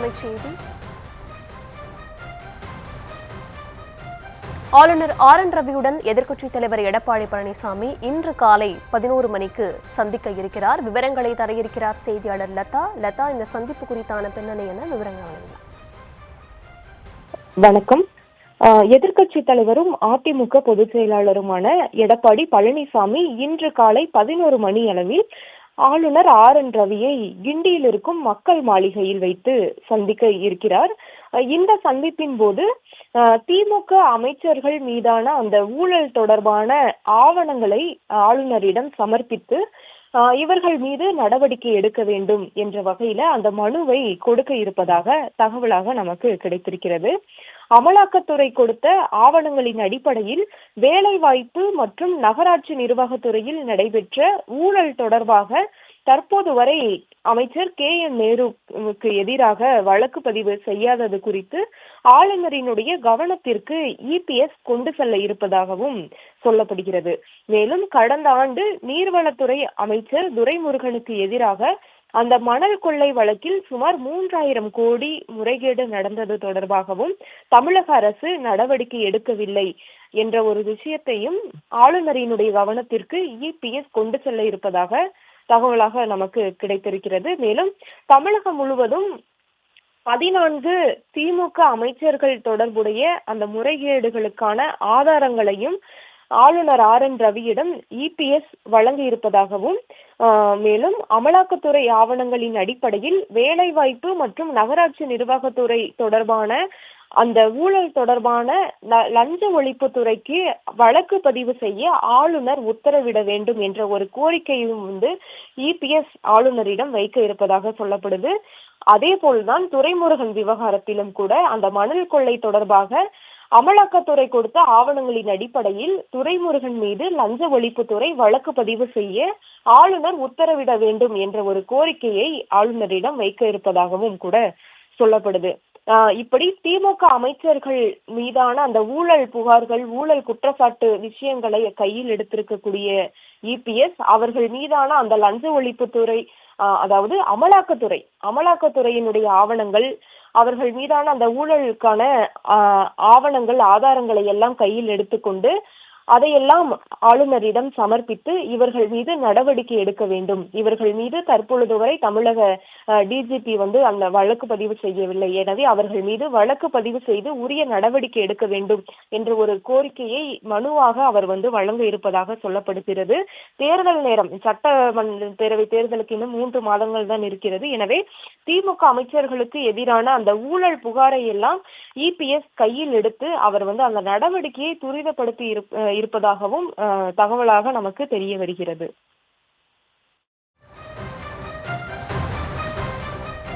அண்மை செய்தி. ஆளுநர் RN ரவியுடன் எதிர்க்கட்சித் தலைவர் எடப்பாடி பழனிசாமி இன்று காலை 11 மணிக்கு சந்திக்க இருக்கிறார். விவரங்களை தர இருக்கிறார் செய்தியாளர் லதா. லதா, இந்த சந்திப்பு குறித்தான பின்னணி என விவரங்கள் வழங்கலாம். வணக்கம். எதிர்க்கட்சி தலைவரும் அதிமுக பொதுச் செயலாளருமான எடப்பாடி பழனிசாமி இன்று காலை 11 மணி அளவில் ஆளுநர் RN ரவியை கிண்டியில் இருக்கும் மக்கள் மாளிகையில் வைத்து சந்திக்க இருக்கிறார். இந்த சந்திப்பின் போது திமுக அமைச்சர்கள் மீதான அந்த ஊழல் தொடர்பான ஆவணங்களை ஆளுநரிடம் சமர்ப்பித்து இவர்கள் மீது நடவடிக்கை எடுக்க வேண்டும் என்ற வகையில அந்த மனுவை கொடுக்க இருப்பதாக தகவலாக நமக்கு கிடைத்திருக்கிறது. அமலாக்கத்துறை கொடுத்த ஆவணங்களின் அடிப்படையில் வேலைவாய்ப்பு மற்றும் நகராட்சி நிர்வாகத்துறையில் நடைபெற்ற ஊழல் தொடர்பாக தற்போது வரை அமைச்சர் KN நேருவுக்கு எதிராக வழக்கு பதிவு செய்யாதது குறித்து ஆளுநரினுடைய கவனத்திற்கு EPS கொண்டு செல்ல இருப்பதாகவும் சொல்லப்படுகிறது. மேலும் கடந்த ஆண்டு நீர்வளத்துறை அமைச்சர் துரைமுருகனுக்கு எதிராக அந்த மணல் கொள்ளை வழக்கில் சுமார் 3000 கோடி முறைகேடு நடந்தது தொடர்பாகவும் தமிழக அரசு நடவடிக்கை எடுக்கவில்லை என்ற ஒரு விஷயத்தையும் ஆளுநரினுடைய கவனத்திற்கு EPS கொண்டு செல்ல இருப்பதாக தகவலாக நமக்கு கிடைத்திருக்கிறது. மேலும் தமிழகம் முழுவதும் 14 திமுக அமைச்சர்கள் தொடர்புடைய அந்த முறைகேடுகளுக்கான ஆதாரங்களையும் ஆளுநர் RN ரவியிடம் EPS வழங்க இருப்பதாகவும் மேலும் அமலாக்கத்துறை ஆவணங்களின் அடிப்படையில் வேலைவாய்ப்பு மற்றும் நகராட்சி நிர்வாகத்துறை தொடர்பான அந்த ஊழல் தொடர்பான லஞ்ச ஒழிப்புத்துறைக்கு வழக்கு பதிவு செய்ய ஆளுநர் உத்தரவிட வேண்டும் என்ற ஒரு கோரிக்கையும் EPS ஆளுநரிடம் வைக்க இருப்பதாக சொல்லப்படுது. அதே போல்தான் துரைமுருகன் விவகாரத்திலும் கூட அந்த மணல் கொள்ளை தொடர்பாக அமலாக்கத்துறை கொடுத்த ஆவணங்களின் அடிப்படையில் துரைமுருகன் மீது லஞ்ச ஒழிப்புத்துறை வழக்கு பதிவு செய்ய ஆளுநர் உத்தரவிட வேண்டும் என்ற ஒரு கோரிக்கையை ஆளுநரிடம் வைக்க இருப்பதாகவும் கூட சொல்லப்படுது. இப்படி திமுக அமைச்சர்கள் மீதான அந்த ஊழல் புகார்கள், ஊழல் குற்றச்சாட்டு விஷயங்களை கையில் எடுத்திருக்கக்கூடிய EPS அவர்கள் மீதான அந்த லஞ்ச ஒழிப்புத்துறை அதாவது அமலாக்கத்துறையினுடைய ஆவணங்கள், அவர்கள் மீதான அந்த ஊழலுக்கான ஆவணங்கள், ஆதாரங்களை எல்லாம் கையில் எடுத்துக்கொண்டு அதையெல்லாம் ஆளுநரிடம் சமர்ப்பித்து இவர்கள் மீது நடவடிக்கை எடுக்க வேண்டும். இவர்கள் மீது தற்பொழுது வரை தமிழக DGP அந்த வழக்கு பதிவு செய்யவில்லை. எனவே அவர்கள் மீது வழக்கு பதிவு செய்து உரிய நடவடிக்கை எடுக்க வேண்டும் என்ற ஒரு கோரிக்கையை மனுவாக அவர் வழங்க இருப்பதாக சொல்லப்படுகிறது. தேர்தல் நேரம், சட்டமன்ற பேரவை தேர்தலுக்கு இன்னும் 3 மாதங்கள் தான் இருக்கிறது. எனவே திமுக அமைச்சர்களுக்கு எதிரான அந்த ஊழல் புகாரை எல்லாம் EPS கையில் எடுத்து அவர் அந்த நடவடிக்கையை துரிதப்படுத்தி இருப்பதாகவும் தகவலாக நமக்கு தெரிய வருகிறது.